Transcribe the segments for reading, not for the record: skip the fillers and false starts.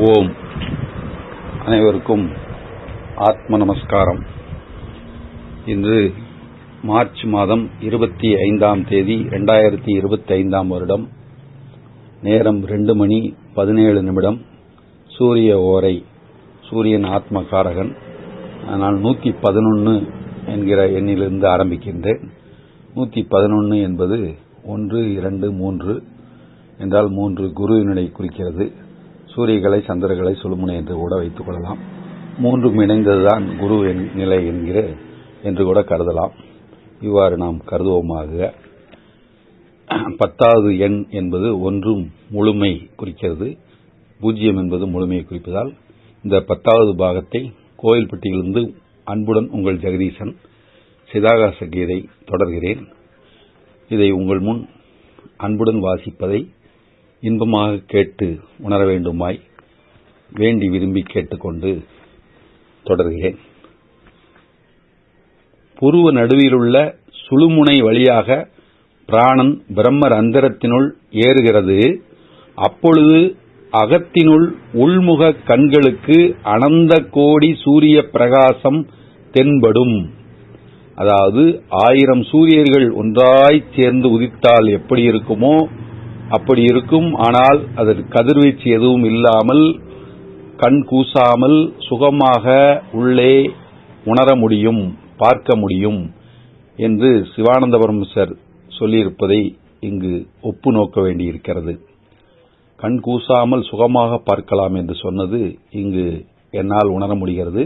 ஓம். அனைவருக்கும் ஆத்ம நமஸ்காரம். இன்று மார்ச் மாதம் 25ஆம் தேதி 2025ஆம் வருடம். நேரம் 2:17. சூரிய ஓரை. சூரியன் ஆத்மகாரகன். நான் 111 என்கிற எண்ணிலிருந்து ஆரம்பிக்கின்றேன். 111 என்பது 1, 2, 3 என்றால் 3 குருவினை குறிக்கிறது. சூரியகளை சந்திரகளை சுழுமுனை என்று கூட வைத்துக் கொள்ளலாம். 3 இணைந்ததுதான் குரு நிலை என்று கூட கருதலாம். இவ்வாறு நாம் கருதுவோமாக. 10வது எண் என்பது 1 முழுமை குறிக்கிறது. 0 என்பது முழுமையை குறிப்பதால் இந்த 10வது பாகத்தை கோயில்பட்டியிலிருந்து அன்புடன் உங்கள் ஜெகதீசன் சிதாகாச கீதை தொடர்கிறேன். இதை உங்கள் முன் அன்புடன் வாசிப்பதை இன்பமாக கேட்டு உணர வேண்டுமாய் வேண்டி விரும்பி கேட்டுக்கொண்டு தொடர்கிறேன். புருவ நடுவிலுள்ள சுழுமுனை வழியாக பிராணன் பிரம்மர் அந்தரத்தினுள் ஏறுகிறது. அப்பொழுது அகத்தினுள் உள்முக கண்களுக்கு அனந்த கோடி சூரிய பிரகாசம் தென்படும். அதாவது 1000 சூரியர்கள் ஒன்றாய் சேர்ந்து உதித்தால் எப்படி இருக்குமோ அப்படி இருக்கும். ஆனால் அதற்கு கதிர்வீச்சு எதுவும் இல்லாமல் கண் கூசாமல் சுகமாக உள்ளே உணர முடியும், பார்க்க முடியும் என்று சிவானந்த பரமஹம்சர் சொல்லியிருப்பதை இங்கு ஒப்பு நோக்க வேண்டியிருக்கிறது. கண் கூசாமல் சுகமாக பார்க்கலாம் என்று சொன்னது இங்கு என்னால் உணர முடிகிறது.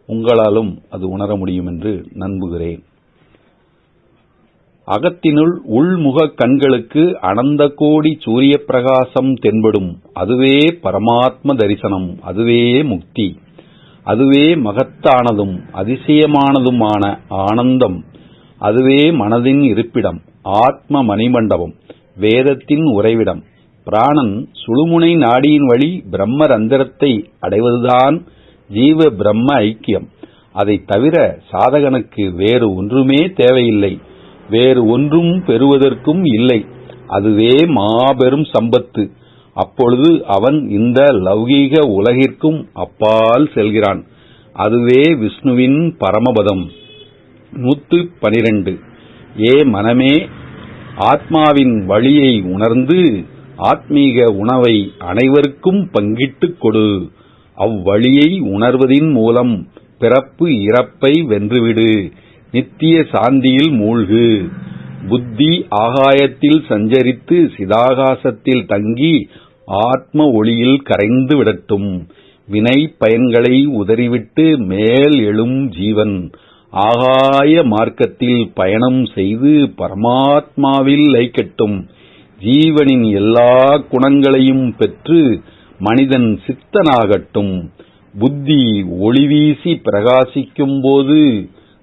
உங்களாலும் அது உணர முடியும் என்று நம்புகிறேன். அகத்தினுள் உள்முக கண்களுக்கு அனந்த கோடி சூரிய பிரகாசம் தென்படும். அதுவே பரமாத்ம தரிசனம், அதுவே முக்தி, அதுவே மகத்தானதும் அதிசயமானதுமான ஆனந்தம், அதுவே மனதின் இருப்பிடம், ஆத்ம மணிமண்டபம், வேதத்தின் உறைவிடம். பிராணன் சுழுமுனை நாடியின் வழி பிரம்மர் அந்தரத்தை அடைவதுதான் ஜீவ பிரம்ம ஐக்கியம். அதை தவிர சாதகனுக்கு வேறு ஒன்றுமே தேவையில்லை, வேறு ஒன்றும் பெறுவதற்கும் இல்லை. அதுவே மாபெரும் சம்பத்து. அப்பொழுது அவன் இந்த லௌகீக உலகிற்கும் அப்பால் செல்கிறான். அதுவே விஷ்ணுவின் பரமபதம். 112. ஏ மனமே, ஆத்மாவின் வழியை உணர்ந்து ஆத்மீக உணவை அனைவருக்கும் பங்கிட்டுக் கொடு. அவ்வழியை உணர்வதின் மூலம் பிறப்பு இறப்பை வென்றுவிடு. நித்திய சாந்தியில் மூழ்கு. புத்தி ஆகாயத்தில் சஞ்சரித்து சிதாகாசத்தில் தங்கி ஆத்ம ஒளியில் கரைந்து விடட்டும். வினை பயன்களை உதறிவிட்டு மேல் எழும் ஜீவன் ஆகாய மார்க்கத்தில் பயணம் செய்து பரமாத்மாவில் லயிக்கட்டும். ஜீவனின் எல்லா குணங்களையும் பெற்று மனிதன் சித்தனாகட்டும். புத்தி ஒளிவீசி பிரகாசிக்கும் போது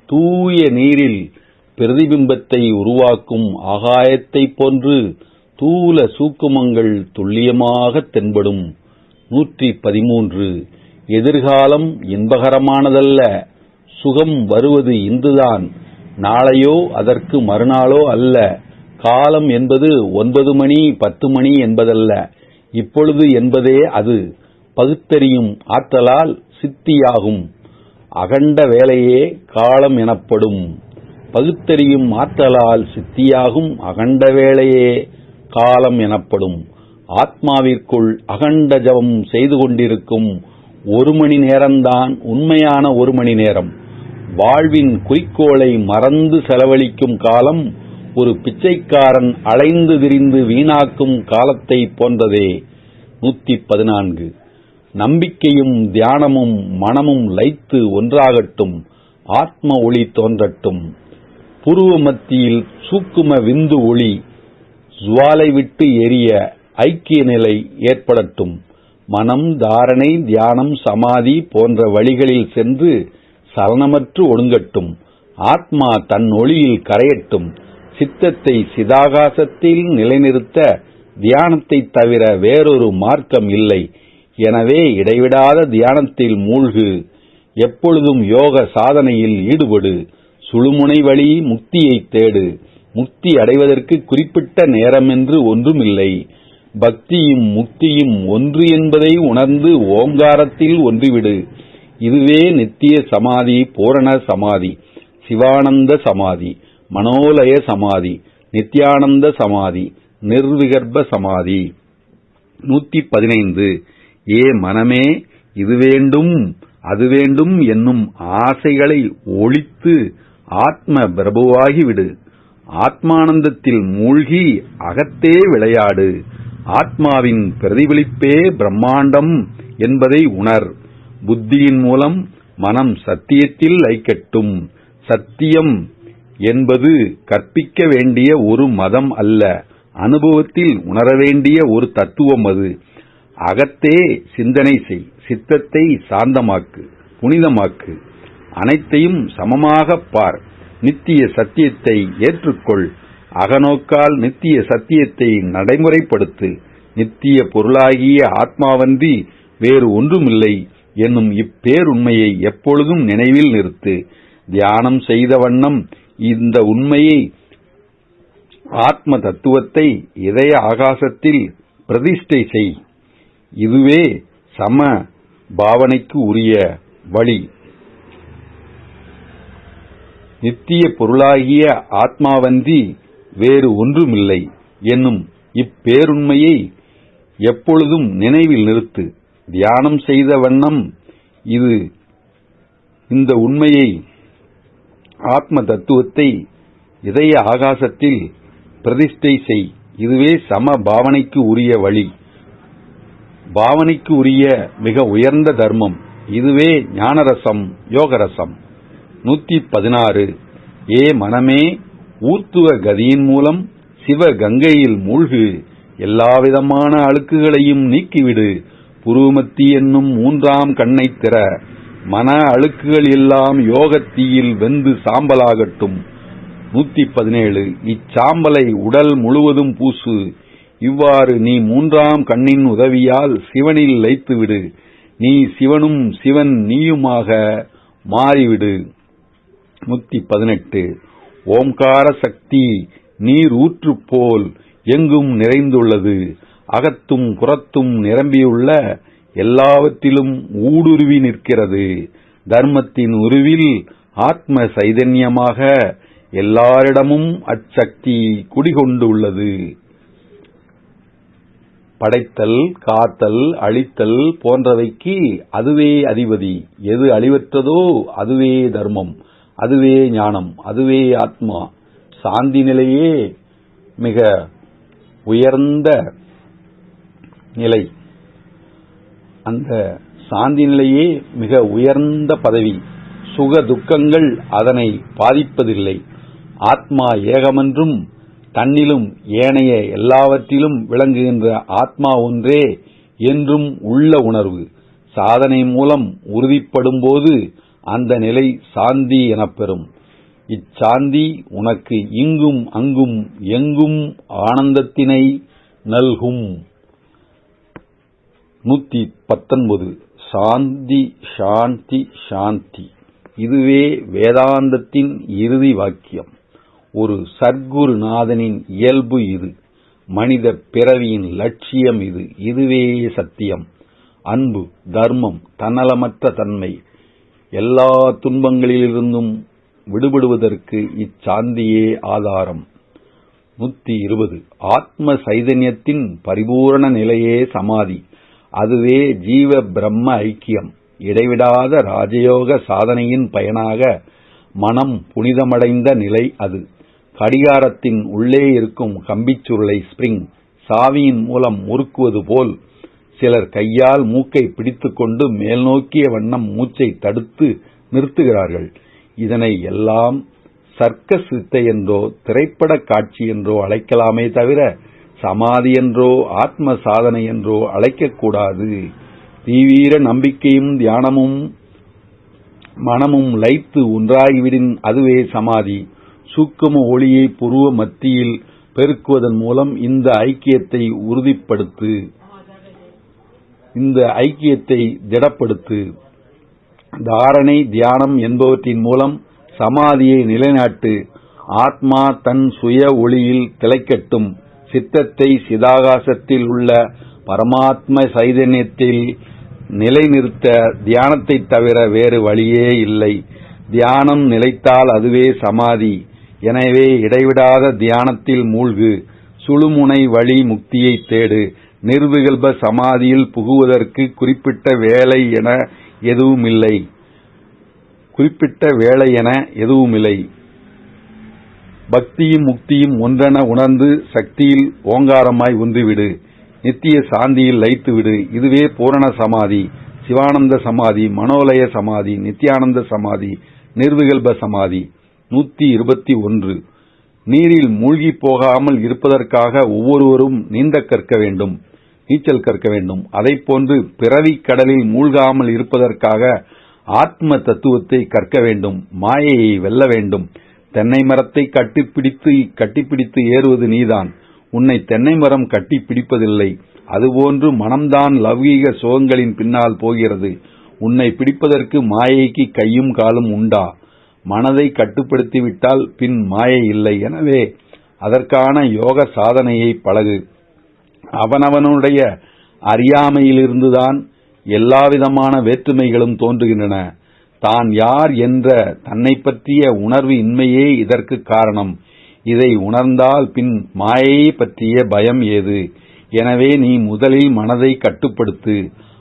தூய நீரில் பிரதிபிம்பத்தை உருவாக்கும் ஆகாயத்தைப் போன்று தூல சூக்குமங்கள் துல்லியமாக தென்படும். 113. எதிர்காலம் இன்பகரமானதல்ல. சுகம் வருவது இன்றுதான், நாளையோ அதற்கு மறுநாளோ அல்ல. காலம் என்பது 9 மணி 10 மணி என்பதல்ல, இப்பொழுது என்பதே அது. பகுத்தறியும் ஆற்றலால் சித்தியாகும் அகண்ட வேலையே காலம் எனப்படும். பகுத்தறியும் ஆற்றலால் சித்தியாகும் அகண்ட வேலையே காலம் எனப்படும். ஆத்மாவிற்குள் அகண்ட ஜபம் செய்து கொண்டிருக்கும் 1 மணி நேரம்தான் உண்மையான 1 மணி நேரம். வாழ்வின் குறிக்கோளை மறந்து செலவழிக்கும் காலம் ஒரு பிச்சைக்காரன் அலைந்து திரிந்து வீணாக்கும் காலத்தை போன்றதே. 114. நம்பிக்கையும் தியானமும் மனமும் லயித்து ஒன்றாகட்டும். ஆத்ம ஒளி தோன்றட்டும். புருவ மத்தியில் சூக்கும விந்து ஒளி ஜுவாலை விட்டு எரிய ஐக்கிய நிலை ஏற்படட்டும். மனம் தாரணை தியானம் சமாதி போன்ற வழிகளில் சென்று சலனமற்று ஒடுங்கட்டும். ஆத்மா தன் ஒளியில் கரையட்டும். சித்தத்தை சிதாகாசத்தில் நிலைநிறுத்த தியானத்தை தவிர வேறொரு மார்க்கம் இல்லை. எனவே இடைவிடாத தியானத்தில் மூழ்கு. எப்பொழுதும் யோக சாதனையில் ஈடுபடு. சுழுமுனை வழி முக்தியை தேடு. முக்தி அடைவதற்கு குறிப்பிட்ட நேரம் என்று ஒன்றுமில்லை. பக்தியும் முக்தியும் ஒன்று என்பதை உணர்ந்து ஓங்காரத்தில் ஒன்றிவிடு. இதுவே நித்திய சமாதி, பூரண சமாதி, சிவானந்த சமாதி, மனோலய சமாதி, நித்யானந்த சமாதி, நிர்விகர்ப்ப சமாதி. 115. ஏ மனமே, இது வேண்டும் அது வேண்டும் என்னும் ஆசைகளை ஒழித்து ஆத்ம பிரபுவாகிவிடு. ஆத்மானந்தத்தில் மூழ்கி அகத்தே விளையாடு. ஆத்மாவின் பிரதிபலிப்பே பிரம்மாண்டம் என்பதை உணர். புத்தியின் மூலம் மனம் சத்தியத்தில் லைக்கட்டும். சத்தியம் என்பது கற்பிக்க வேண்டிய ஒரு மதம் அல்ல, அனுபவத்தில் உணர வேண்டிய ஒரு தத்துவம். அது அகத்தே சிந்தனை செய். சித்தத்தை சாந்தமாக்கு, புனிதமாக்கு. அனைத்தையும் சமமாகப் பார். நித்திய சத்தியத்தை ஏற்றுக்கொள். அகநோக்கால் நித்திய சத்தியத்தை நடைமுறைப்படுத்து. நித்திய பொருளாகிய ஆத்மாவன்றி வேறு ஒன்றுமில்லை என்னும் இப்பேருண்மையை எப்பொழுதும் நினைவில் நிறுத்து. தியானம் செய்த வண்ணம் இந்த உண்மையை, ஆத்ம தத்துவத்தை இதய ஆகாசத்தில் பிரதிஷ்டை செய். இதுவே சம பாவனைக்கு உரிய வழி. நித்திய பொருளாகிய ஆத்மாவன்றி வேறு ஒன்றுமில்லை என்னும் இப்பேருண்மையை எப்பொழுதும் நினைவில் நிறுத்து. தியானம் செய்த வண்ணம் இந்த உண்மையை, ஆத்ம தத்துவத்தை இதய ஆகாசத்தில் பிரதிஷ்டை செய். இதுவே சம பாவனைக்கு உரிய வழி, பாவனைக்கு உரிய மிக உயர்ந்த தர்மம். இதுவே ஞானரசம், யோகரசம். 116. ஏ மனமே, ஊர்த்துவ கதியின் மூலம் சிவ கங்கையில் மூழ்கு. எல்லாவிதமான அழுக்குகளையும் நீக்கிவிடு. புருமத்தி என்னும் 3ஆம் கண்ணைத் திற. மன அழுக்குகள் எல்லாம் யோகத்தீயில் வெந்து சாம்பலாகட்டும். 117. இச்சாம்பலை உடல் முழுவதும் பூசு. இவ்வாறு நீ 3ஆம் கண்ணின் உதவியால் சிவனில் லைத்துவிடு. நீ சிவனும் சிவன் நீயுமாக மாறிவிடு. 118. ஓம்கார சக்தி நீர் ஊற்று போல் எங்கும் நிறைந்துள்ளது. அகத்தும் புறத்தும் நிரம்பியுள்ள எல்லாவற்றிலும் ஊடுருவி நிற்கிறது. தர்மத்தின் உருவில் ஆத்ம சைதன்யமாக எல்லாரிடமும் அச்சக்தி குடிகொண்டுள்ளது. படைத்தல், காத்தல், அழித்தல் போன்றவைக்கு அதுவே அதிபதி. எது அழிவற்றதோ அதுவே தர்மம், அதுவே ஞானம், அதுவே ஆத்மா. சாந்தி நிலையே மிக உயர்ந்த நிலை. அந்த சாந்தி நிலையே மிக உயர்ந்த பதவி. சுக துக்கங்கள் அதனை பாதிப்பதில்லை. ஆத்மா ஏகமென்றும் தன்னிலும் ஏனைய எல்லாவற்றிலும் விளங்குகின்ற ஆத்மா ஒன்றே என்றும் உள்ள உணர்வு சாதனை மூலம் உறுதிப்படும் போது அந்த நிலை சாந்தி எனப்பெறும். இச்சாந்தி உனக்கு இங்கும் அங்கும் எங்கும் ஆனந்தத்தினை நல்கும். 119. சாந்தி சாந்தி சாந்தி. இதுவே வேதாந்தத்தின் இறுதி வாக்கியம். ஒரு சர்க்குருநாதனின் இயல்பு இது. மனித பிறவியின் லட்சியம் இது. இதுவே சத்தியம், அன்பு, தர்மம், தன்னலமற்ற தன்மை. எல்லா துன்பங்களிலிருந்தும் விடுபடுவதற்கு இச்சாந்தியே ஆதாரம். 120. ஆத்ம சைதன்யத்தின் பரிபூரண நிலையே சமாதி. அதுவே ஜீவ பிரம்ம ஐக்கியம். இடைவிடாத ராஜயோக சாதனையின் பயனாக மனம் புனிதமடைந்த நிலை அது. கடிகாரத்தின் உள்ளே இருக்கும் கம்பிச்சுருளை ஸ்பிரிங் சாவியின் மூலம் முறுக்குவது போல் சிலர் கையால் மூக்கை பிடித்துக்கொண்டு மேல்நோக்கிய வண்ணம் மூச்சை தடுத்து நிறுத்துகிறார்கள். இதனை எல்லாம் சர்க்கஸ் வித்தை என்றோ திரைப்பட காட்சி என்றோ அழைக்கலாமே தவிர சமாதி என்றோ ஆத்ம சாதனை என்றோ அழைக்கக்கூடாது. தீவிர நம்பிக்கையும் தியானமும் மனமும் லைத்து ஒன்றாகிவிடின் அதுவே சமாதி. சூக்கும ஒளியை புருவ மத்தியில் பெருக்குவதன் மூலம் இந்த ஐக்கியத்தை உறுதிப்படுத்து, இந்த ஐக்கியத்தை திடப்படுத்து. தாரணை, தியானம் என்பவற்றின் மூலம் சமாதியை நிலைநாட்டு. ஆத்மா தன் சுய ஒளியில் திளைக்கட்டும். சித்தத்தை சிதாகாசத்தில் உள்ள பரமாத்ம சைதன்யத்தில் நிலைநிறுத்த தியானத்தை தவிர வேறு வழியே இல்லை. தியானம் நிலைத்தால் அதுவே சமாதி. எனவே இடைவிடாத தியானத்தில் மூழ்கு. சுழுமுனை வழி முக்தியை தேடு. நிர்விகல்ப சமாதியில் புகுவதற்கு குறிப்பிட்ட வேலை என எதுவுமில்லை. பக்தியும் முக்தியும் ஒன்றென உணர்ந்து சக்தியில் ஓங்காரமாய் ஒன்றிவிடு. நித்திய சாந்தியில் லயித்துவிடு. இதுவே பூரண சமாதி, சிவானந்த சமாதி, மனோலய சமாதி, நித்யானந்த சமாதி, நிர்விகல்ப சமாதி. 121. நீரில் மூழ்கி போகாமல் இருப்பதற்காக ஒவ்வொருவரும் நீந்தக் கற்க வேண்டும், நீச்சல் கற்க வேண்டும். அதைப்போன்று பிறவி கடலில் மூழ்காமல் இருப்பதற்காக ஆத்ம தத்துவத்தை கற்க வேண்டும், மாயையை வெல்ல வேண்டும். தென்னை மரத்தை கட்டிப்பிடித்து ஏறுவது நீதான். உன்னை தென்னை மரம் கட்டி பிடிப்பதில்லை. அதுபோன்று மனம்தான் லௌகீக சுகங்களின் பின்னால் போகிறது. உன்னை பிடிப்பதற்கு மாயைக்கு கையும் காலும் உண்டா? மனதை கட்டுப்படுத்திவிட்டால் பின் மாயை இல்லை. எனவே அதற்கான யோக சாதனையை பழகு. அவனவனுடைய அறியாமையிலிருந்துதான் எல்லாவிதமான வேற்றுமைகளும் தோன்றுகின்றன. தான் யார் என்ற தன்னை பற்றிய உணர்வு இன்மையே இதற்கு காரணம். இதை உணர்ந்தால் பின் மாயையை பற்றிய பயம் ஏது? எனவே நீ முதலில் மனதை கட்டுப்படுத்து,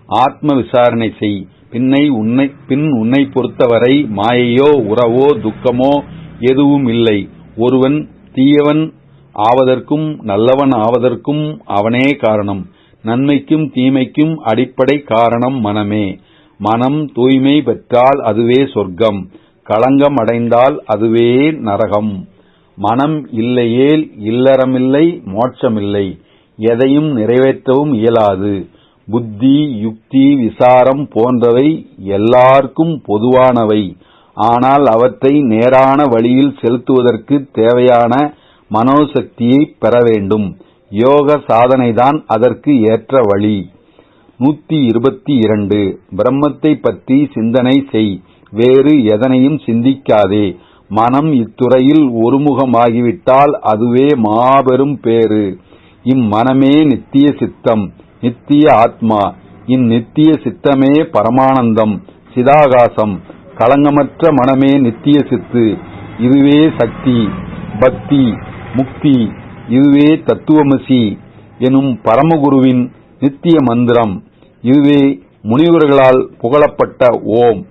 ஆத்ம விசாரணை செய். பின் உன்னை பொறுத்தவரை மாயையோ உறவோ துக்கமோ எதுவும் இல்லை. ஒருவன் தீயவன் ஆவதற்கும் நல்லவன் ஆவதற்கும் அவனே காரணம். நன்மைக்கும் தீமைக்கும் அடிப்படை காரணம் மனமே. மனம் தூய்மை பெற்றால் அதுவே சொர்க்கம், களங்கம் அடைந்தால் அதுவே நரகம். மனம் இல்லையேல் இல்லறமில்லை, மோட்சமில்லை. எதையும் நிறைவேற்றவும் இயலாது. புத்தி, யுக்தி, விசாரம் போன்றவை எல்லாருக்கும் பொதுவானவை. ஆனால் அவற்றை நேரான வழியில் செலுத்துவதற்கு தேவையான மனோசக்தியை பெற வேண்டும். யோக சாதனைதான் அதற்கு ஏற்ற வழி. 122. பிரம்மத்தை பற்றி சிந்தனை செய், வேறு எதனையும் சிந்திக்காதே. மனம் இத்துறையில் ஒருமுகமாகிவிட்டால் அதுவே மாபெரும் பேறு. இம்மனமே நித்திய சித்தம், நித்திய ஆத்மா. இந்நித்திய சித்தமே பரமானந்தம், சிதாகாசம். களங்கமற்ற மனமே நித்திய சித்து. இதுவே சக்தி, பக்தி, முக்தி. இதுவே தத்துவமசி எனும் பரமகுருவின் நித்திய மந்திரம். இதுவே முனிவர்களால் புகழப்பட்ட ஓம்.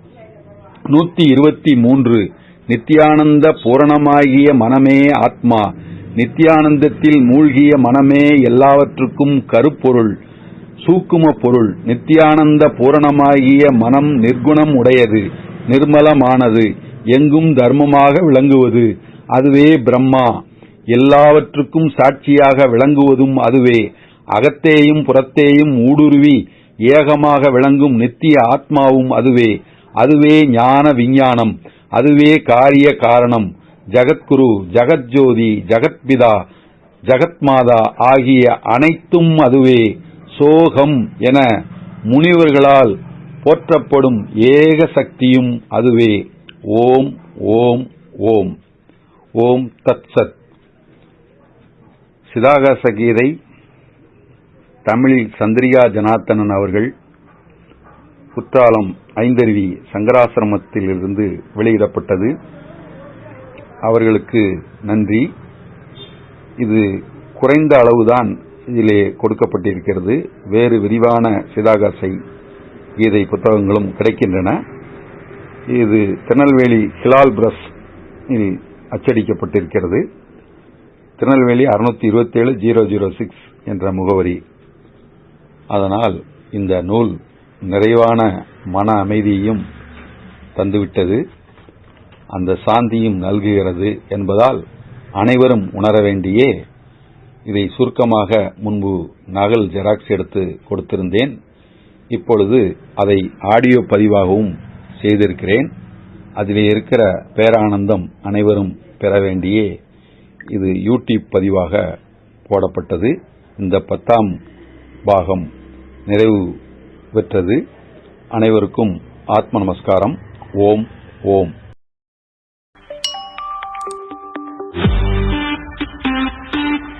123. நித்யானந்த பூரணமாகிய மனமே ஆத்மா. நித்யானந்தத்தில் மூழ்கிய மனமே எல்லாவற்றுக்கும் கருப்பொருள், சூக்கும பொருள். நித்யானந்த பூரணமாகிய மனம் நிர்குணம் உடையது, நிர்மலமானது, எங்கும் தர்மமாக விளங்குவது. அதுவே பிரம்மா. எல்லாவற்றுக்கும் சாட்சியாக விளங்குவதும் அதுவே. அகத்தேயும் புறத்தேயும் ஊடுருவி ஏகமாக விளங்கும் நித்திய ஆத்மாவும் அதுவே. அதுவே ஞான விஞ்ஞானம். அதுவே காரிய காரணம். ஜகத்குரு, ஜகத்ஜோதி, ஜகத்பிதா, ஜகத்மாதா ஆகிய அனைத்தும் அதுவே. சோகம் என முனிவர்களால் போற்றப்படும் ஏக சக்தியும் அதுவே. ஓம் ஓம் ஓம். ஓம் தத் சத். சிதாகாச கீதை தமிழில் சந்திரிகா ஜனார்த்தனன் அவர்கள் குற்றாலம் ஐந்தருவி சங்கராசிரமத்திலிருந்து வெளியிடப்பட்டது. அவர்களுக்கு நன்றி. இது குறைந்த அளவுதான் இதிலே கொடுக்கப்பட்டிருக்கிறது. வேறு விரிவான சிதாகாசை கீதை புத்தகங்களும் கிடைக்கின்றன. இது திருநெல்வேலி ஹிலால் பிரஸ் அச்சடிக்கப்பட்டிருக்கிறது. திருநெல்வேலி 627-006 என்ற முகவரி. அதனால் இந்த நூல் நிறைவான மன அமைதியையும் தந்துவிட்டது, அந்த சாந்தியும் நல்குகிறது என்பதால் அனைவரும் உணர வேண்டியே இதை சுருக்கமாக முன்பு நகல் ஜெராக்ஸ் எடுத்து கொடுத்திருந்தேன். இப்பொழுது அதை ஆடியோ பதிவாகவும் செய்திருக்கிறேன். அதிலே இருக்கிற பேரானந்தம் அனைவரும் பெற வேண்டியே இது யூடியூப் பதிவாக போடப்பட்டது. இந்த 10ஆம் பாகம் நிறைவு பெற்றது. அனைவருக்கும் ஆத்ம நமஸ்காரம். ஓம் ஓம்.